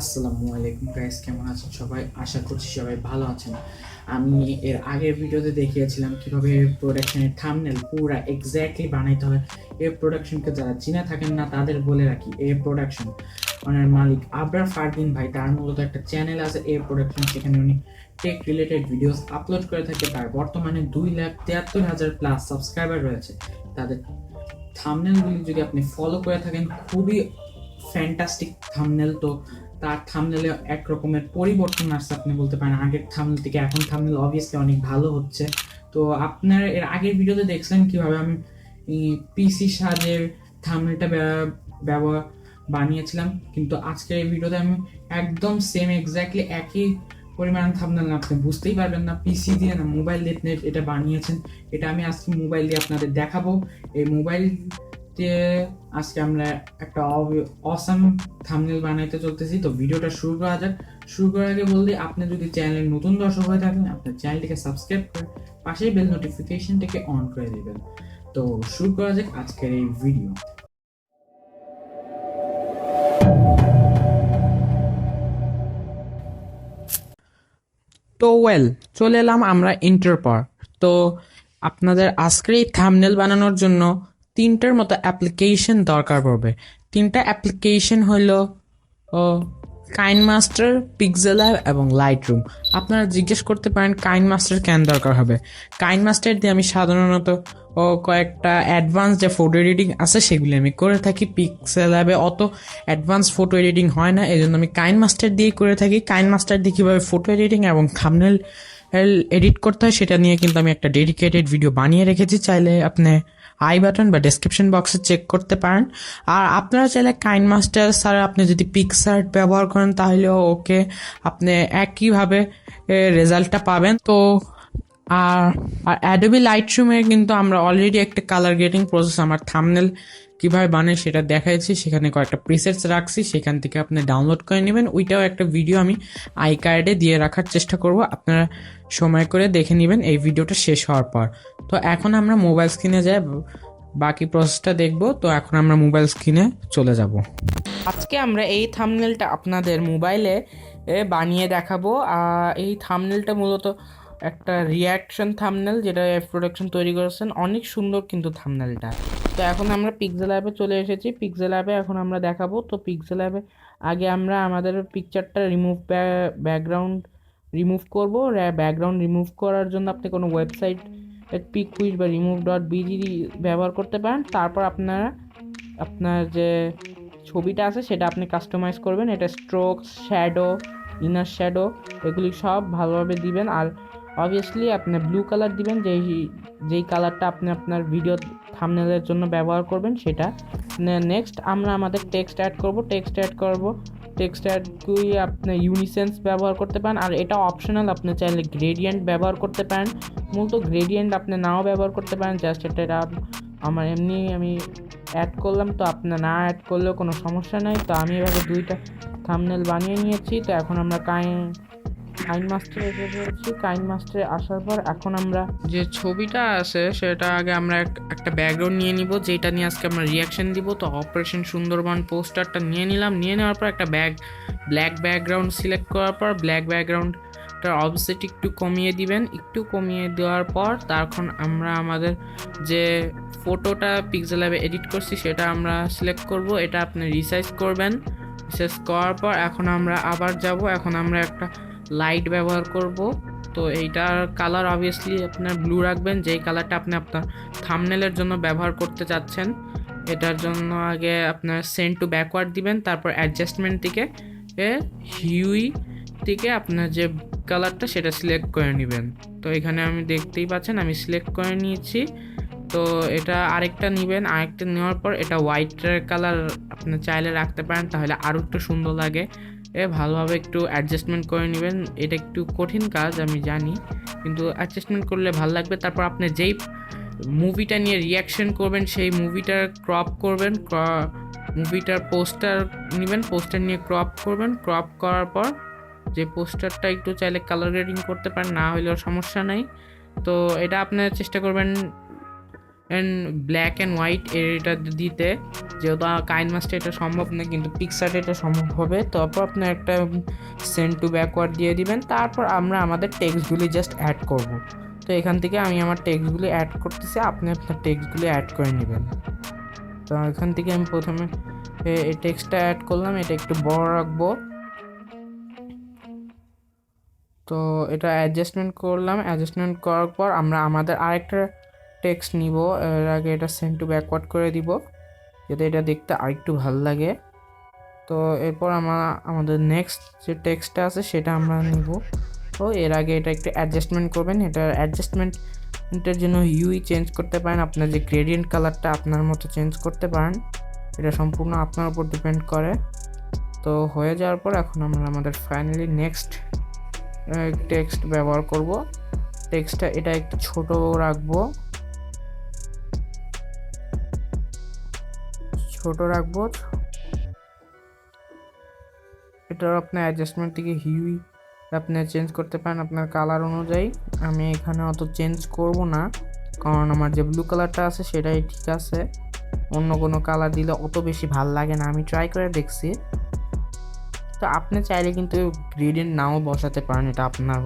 আসসালামুয়ালাইকুম guys, কেমন আছেন সবাই? আশা করছি সবাই ভালো আছেন। আমি এর আগের ভিডিওতে দেখিয়েছিলাম কিভাবে প্রোডাকশনের থাম্বনেল পুরা এক্স্যাক্টলি বানাইতে হয়। এই প্রোডাকশনকে যারা চিনে থাকেন না তাদের বলে রাখি, এই প্রোডাকশন ওনার মালিক আবরার ফারদিন ভাই, তার মূলত একটা চ্যানেল আছে এই প্রোডাকশন, সেখানে উনি টেক রিলেটেড ভিডিওস আপলোড করে থাকে। তার বর্তমানে 2,73,000 প্লাস সাবস্ক্রাইবার রয়েছে। তাদের থাম্বনেলগুলি যদি আপনি ফলো করে থাকেন, খুবই ফ্যান্টাস্টিক থাম্বনেল। তো তার থাম্বনেলে এক রকমের পরিবর্তন আসছে, আপনি বলতে পারেন আগের থাম্বনেল থেকে এখন থাম্বনেল অবভিয়াসলি অনেক ভালো হচ্ছে। তো আপনার এর আগের ভিডিওতে দেখছেন কিভাবে আমি পিসি সাজের থাম্বনেলটা ব্যবহার বানিয়েছিলাম, কিন্তু আজকের এই ভিডিওতে আমি একদম সেম এক্স্যাক্টলি একই পরিমাণ থাম্বনেল, আপনি বুঝতেই পারবেন না পিসি দিয়ে না মোবাইল দিয়ে এটা বানিয়েছেন। এটা আমি আজকে মোবাইল দিয়ে আপনাদের দেখাবো। এই মোবাইল দিয়ে আজকে আমরা একটা অসাম থাম্বনেল বানাইতে চলতেছি। তো ভিডিওটা শুরু করা যাক। শুরু করার আগে বলতে, আপনি যদি চ্যানেলের নতুন দর্শক হয়ে থাকেন, আপনার চ্যানেলটিকে সাবস্ক্রাইব করে পাশেই বেল নোটিফিকেশনটাকে অন করে দিবেন। তো শুরু করা যাক আজকের এই ভিডিও। তো চলে এলাম আমরা ইন্টার পর। তো আপনাদের আজকের এই থাম্বনেল বানানোর জন্য তিনটার মতো অ্যাপ্লিকেশন দরকার পড়বে। তিনটা অ্যাপ্লিকেশন হলো কাইনমাস্টার, পিক্সেল ল্যাব এবং লাইটরুম। আপনারা জিজ্ঞেস করতে পারেন কাইনমাস্টার কেন দরকার হবে। কাইনমাস্টার দিয়ে আমি সাধারণত কয়েকটা অ্যাডভান্স যে ফটো এডিটিং আছে সেগুলি আমি করে থাকি। পিক্সেল ল্যাবে অত অ্যাডভান্স ফটো এডিটিং হয় না, এই জন্য আমি কাইনমাস্টার দিয়ে করে থাকি। কাইনমাস্টার দিয়ে কীভাবে ফটো এডিটিং এবং থাম্বনেল এডিট করতে হয় সেটা নিয়ে কিন্তু আমি একটা ডেডিকেটেড ভিডিও বানিয়ে রেখেছি, চাইলে আপনি আই বাটন বা ডেসক্রিপশন বক্সে চেক করতে পারেন। আর আপনারা চাইলে কাইনমাস্টার ছাড়া আপনি যদি পিক্সার্ট ব্যবহার করেন তাহলেও ওকে, আপনি একইভাবে রেজাল্টটা পাবেন। তো আর আর অ্যাডোবি লাইটরুমে কিন্তু আমরা অলরেডি একটা কালার গ্রেডিং প্রসেস, আমার থাম্বনেল কীভাবে বানায় সেটা দেখাইছি, সেখানে কয়েকটা প্রিসেটস রাখছি, সেখান থেকে আপনি ডাউনলোড করে নেবেন। ওইটাও একটা ভিডিও আমি আই কার্ডে দিয়ে রাখার চেষ্টা করব, আপনারা সময় করে দেখে নেবেন এই ভিডিওটা শেষ হওয়ার পর। তো এখন আমরা মোবাইল স্ক্রিনে যাই, বাকি প্রসেসটা দেখব। তো এখন আমরা মোবাইল স্ক্রিনে চলে যাব। আজকে আমরা এই থাম্বনেলটা আপনাদের মোবাইলে বানিয়ে দেখাবো। এই থাম্বনেলটা মূলত একটা রিয়াকশন থাম্বনেল, যেটা প্রোডাকশন তৈরি করেছেন, অনেক সুন্দর কিন্তু থাম্বনেলটা। তো এখন আমরা পিক্সেল অ্যাপে চলে এসেছি। পিক্সেল অ্যাপে এখন আমরা দেখাবো। তো পিক্সেল অ্যাপে আগে আমরা আমাদের পিকচারটা ব্যাকগ্রাউন্ড রিমুভ করবো। ব্যাকগ্রাউন্ড রিমুভ করার জন্য আপনি কোনো ওয়েবসাইট পিক কুইজ বা remove.bg ব্যবহার করতে পারেন। তারপর আপনার যে ছবিটা আছে সেটা আপনি কাস্টমাইজ করবেন। এটা স্ট্রোক, শ্যাডো, ইনার শ্যাডো এগুলি সব ভালোভাবে দিবেন। আর অবভিয়াসলি আপনি ব্লু কালার দিবেন, যেই কালারটা আপনি আপনার ভিডিও থাম্বনেলের জন্য ব্যবহার করবেন সেটা। নেক্সট আমরা আমাদের টেক্সট অ্যাড করব। টেক্সট অ্যাডগুলি আপনি ইউনিসেন্স ব্যবহার করতে পারেন, আর এটা অপশনাল, আপনি চাইলে গ্রেডিয়েন্ট ব্যবহার করতে পারেন। মূলত গ্রেডিয়েন্ট আপনি নাও ব্যবহার করতে পারেন, জাস্ট এটা আমার এমনি আমি অ্যাড করলাম। তো আপনার না অ্যাড করলেও কোনো সমস্যা নাই। তো আমি এভাবে দুইটা থাম্বনেল বানিয়ে নিয়েছি। তো এখন আমরা কাইনমাস্টারে এসেছি। কাইনমাস্টারে আসার পর এখন আমরা যে ছবিটা আছে সেটা আগে আমরা একটা ব্যাকগ্রাউন্ড নিয়ে নিব, যেটা নিয়ে আজকে আমরা রিয়াকশন দিব। তো অপারেশন সুন্দরবন পোস্টারটা নিয়ে নিলাম। নিয়ে নেওয়ার পর একটা ব্ল্যাক ব্যাকগ্রাউন্ড সিলেক্ট করার পর ব্ল্যাক ব্যাকগ্রাউন্ডটার অবসেট একটু কমিয়ে দিবেন। একটু কমিয়ে দেওয়ার পর তখন আমরা আমাদের যে ফটোটা পিক্সেল ল্যাবে এডিট করছি সেটা আমরা সিলেক্ট করব। এটা আপনি রিসাইজ করবেন। রিসাইজ করার পর এখন আমরা আবার যাব। এখন আমরা একটা লাইট ব্যবহার করব। তো এইটার কালার অবভিয়াসলি আপনার ব্লু রাখবেন, যেই কালারটা আপনি আপনার থাম্বনেলের জন্য ব্যবহার করতে চাচ্ছেন। এটার জন্য আগে আপনার সেন্ড টু ব্যাকওয়ার্ড দিবেন, তারপর অ্যাডজাস্টমেন্ট থেকে হিউই থেকে আপনার যে কালারটা সেটা সিলেক্ট করে নেবেন। তো এখানে আমি দেখতেই পাচ্ছেন আমি সিলেক্ট করে নিয়েছি। তো এটা আরেকটা নেবেন। আরেকটা নেওয়ার পর এটা হোয়াইটের কালার আপনি চাইলে রাখতে পারেন, তাহলে আরও একটু সুন্দর লাগে। ভালোভাবে একটু অ্যাডজাস্টমেন্ট করে নেবেন। এটা একটু কঠিন কাজ আমি জানি, কিন্তু অ্যাডজাস্টমেন্ট করলে ভালো লাগবে। তারপর আপনি যেই মুভিটা নিয়ে রিয়াকশন করবেন সেই মুভিটার ক্রপ করবেন। মুভিটার পোস্টার নেবেন, পোস্টার নিয়ে ক্রপ করবেন। ক্রপ করার পর যে পোস্টারটা একটু চাইলে কালার গ্রেডিং করতে পারেন, না হলেও সমস্যা নাই। তো এটা আপনার চেষ্টা করবেন অ্যান্ড ব্ল্যাক অ্যান্ড হোয়াইট এটা দিতে, যেহেতু কাইন মাস্টার এটা সম্ভব না কিন্তু পিকসার্টে এটা সম্ভব হবে। তারপর আপনার একটা সেন্ড টু ব্যাকওয়ার্ড দিয়ে দিবেন। তারপর আমরা আমাদের টেক্সটগুলি জাস্ট অ্যাড করব। তো এখান থেকে আমি আমার টেক্সটগুলি অ্যাড করতেছি, আপনি আপনার টেক্সটগুলি অ্যাড করে নেবেন। তো এখান থেকে আমি প্রথমে এই টেক্সটটা অ্যাড করলাম, এটা একটু বড় রাখবো। তো এটা অ্যাডজাস্টমেন্ট করলাম, অ্যাডজাস্টমেন্ট করার পর আমরা আমাদের আরেকটা টেক্সট নিব। এর আগে এটা সেন্ড টু ব্যাকওয়ার্ড করে দিব যাতে এটা দেখতে আরেকটু ভালো লাগে। তো এরপর আমরা আমাদের নেক্সট যে টেক্সটটা আছে সেটা আমরা নিব। তো এর আগে এটা একটু অ্যাডজাস্টমেন্ট করবেন। এটার অ্যাডজাস্টমেন্টের জন্য হিউই চেঞ্জ করতে পারেন, আপনার যে গ্রেডিয়েন্ট কালারটা আপনার মতো চেঞ্জ করতে পারেন, এটা সম্পূর্ণ আপনার উপর ডিপেন্ড করে। তো হয়ে যাওয়ার পর এখন আমরা আমাদের ফাইনালি নেক্সট টেক্সট ব্যবহার করব। টেক্সটটা এটা একটু ছোট রাখবো, এটা আপনার অ্যাডজাস্টমেন্ট থেকে হিউই আপনি চেঞ্জ করতে পারেন আপনার কালার অনুযায়ী। আমি এখানে অত চেঞ্জ করব না, কারণ আমার যে ব্লু কালারটা আছে সেটাই ঠিক আছে, অন্য কোনো কালার দিলে অত বেশি ভাল লাগে না, আমি ট্রাই করে দেখছি। তো আপনি চাইলে কিন্তু গ্রেডিয়েন্ট নাও বসাতে পারেন, এটা আপনার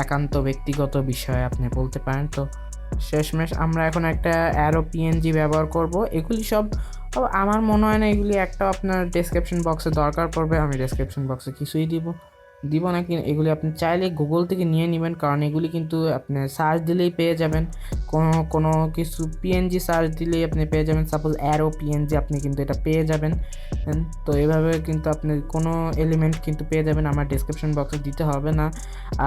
একান্ত ব্যক্তিগত বিষয়, আপনি বলতে পারেন। তো শেষমেশ আমরা এখন একটা অ্যারো পিএনজি ব্যবহার করব। এগুলি সব আমার মনে হয় না এগুলি একটা আপনার ডেসক্রিপশন বক্সে দরকার পড়বে, আমি ডেসক্রিপশন বক্সে কিছুই দিব না। কি এগুলি আপনি চাইলে গুগল থেকে নিয়ে নেবেন, কারণ এগুলি কিন্তু আপনি সার্চ দিলেই পেয়ে যাবেন। কোনো কিছু পিএনজি সার্চ দিলেই আপনি পেয়ে যাবেন, সাপোজ অ্যারো পিএনজি আপনি কিন্তু এটা পেয়ে যাবেন। তো এভাবে কিন্তু আপনি কোনো এলিমেন্ট কিন্তু পেয়ে যাবেন, আমার ডেসক্রিপশন বক্সে দিতে হবে না।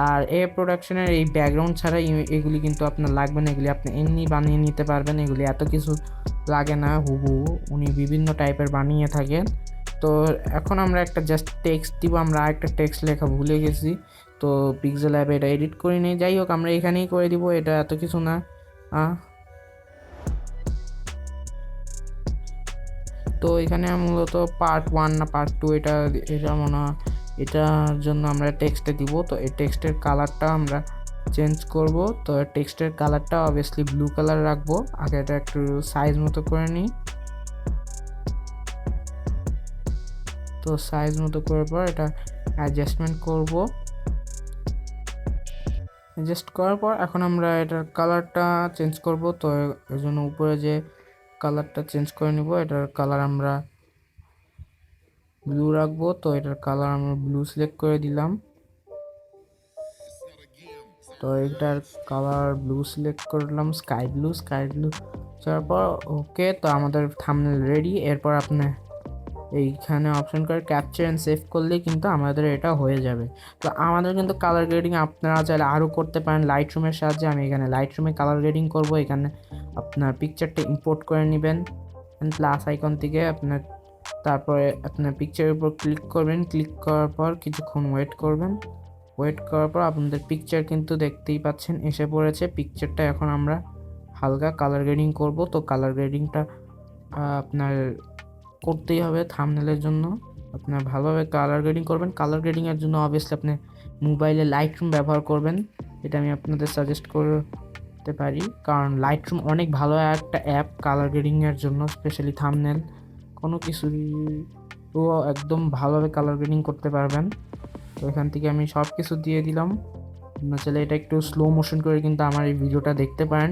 আর এ প্রোডাকশনের এই ব্যাকগ্রাউন্ড ছাড়া এগুলি কিন্তু আপনার লাগবে না, এগুলি আপনি এমনি বানিয়ে নিতে পারবেন, এগুলি এত কিছু লাগে না। উনি বিভিন্ন টাইপের বানিয়ে থাকেন। তো এখন আমরা একটা জাস্ট টেক্সট দিব, আমরা আরেকটা টেক্সট লেখা ভুলে গেছি, তো পিক্সেল অ্যাপে এটা এডিট করে নিই। যাই হোক আমরা এখানেই করে দিব, এটা এত কিছু না। তো এখানে মূলত পার্ট 1 না পার্ট 2 এটা মনে হয়, এটার জন্য আমরা টেক্সটে দিব। তো এই টেক্সটের কালারটা আমরা চেঞ্জ করব। তো টেক্সটের কালারটা অবভিয়াসলি ব্লু কালার রাখবো। আগে এটা একটু সাইজ মতো করে নিই। তো সাইজ মতো করার পর এটা অ্যাডজাস্টমেন্ট করব। অ্যাডজাস্ট করার পর এখন আমরা এটার কালারটা চেঞ্জ করব। তো এর জন্য উপরে যে কালারটা চেঞ্জ করে নিব, এটার কালার আমরা ব্লু রাখবো। তো এটার কালার আমরা ব্লু সিলেক্ট করে দিলাম। তো এটার কালার ব্লু সিলেক্ট করলাম, স্কাই ব্লু তারপর ওকে। তো আমাদের থাম্বনেল রেডি। এরপর আপনি এইখানে অপশন করে ক্যাপচার অ্যান্ড সেভ করলেই কিন্তু আমাদের এটা হয়ে যাবে। তো আমাদের কিন্তু কালার গ্রেডিং আপনারা চাইলে আরও করতে পারেন লাইট রুমের সাহায্যে। আমি এখানে লাইট রুমে কালার গ্রেডিং করব। এখানে আপনার পিকচারটা ইম্পোর্ট করে নেবেন প্লাস আইকন থেকে আপনার, তারপরে আপনার পিকচারের উপর ক্লিক করবেন। ক্লিক করার পর কিছুক্ষণ ওয়েট করার পর আপনাদের পিকচার কিন্তু দেখতেই পাচ্ছেন এসে পড়েছে। পিকচারটা এখন আমরা হালকা কালার গ্রেডিং করব। তো কালার গ্রেডিংটা আপনার করতেই হবে থাম্বনেলের জন্য, আপনার ভালোভাবে কালার গ্রেডিং করবেন। কালার গ্রেডিংয়ের জন্য অবভিয়াসলি আপনি মোবাইলে লাইট রুম ব্যবহার করবেন, এটা আমি আপনাদের সাজেস্ট করতে পারি, কারণ লাইট রুম অনেক ভালো একটা অ্যাপ কালার গ্রেডিংয়ের জন্য, স্পেশালি থাম্বনেল কোনো কিছুই তো একদম ভালোভাবে কালার গ্রেডিং করতে পারবেন। তো এখান থেকে আমি সব কিছু দিয়ে দিলাম। আপনার চাইলে এটা একটু স্লো মোশন করে কিন্তু আমার এই ভিডিওটা দেখতে পারেন,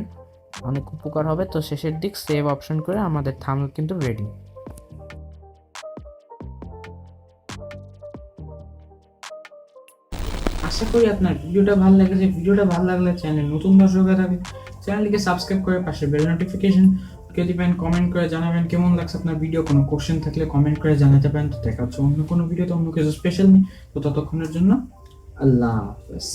অনেক উপকার হবে। তো শেষের দিক সেভ অপশন করে আমাদের থাম্বনেল কিন্তু রেডি। আশা করি আপনার ভিডিওটা ভালো লেগেছে। ভিডিওটা ভালো লাগলে চ্যানেল নতুন দর্শক হয়ে থাকে চ্যানেলটিকে সাবস্ক্রাইব করে পাশে বেল নোটিফিকেশন কে দিবেন। কমেন্ট করে জানাবেন কেমন লাগছে আপনার ভিডিও, কোনো কোশ্চেন থাকলে কমেন্ট করে জানাতে পারেন। তো দেখা হচ্ছে অন্য কোনো ভিডিওতে অন্য কিছু স্পেশাল নেই। তো ততক্ষণের জন্য আল্লাহ হাফেজ।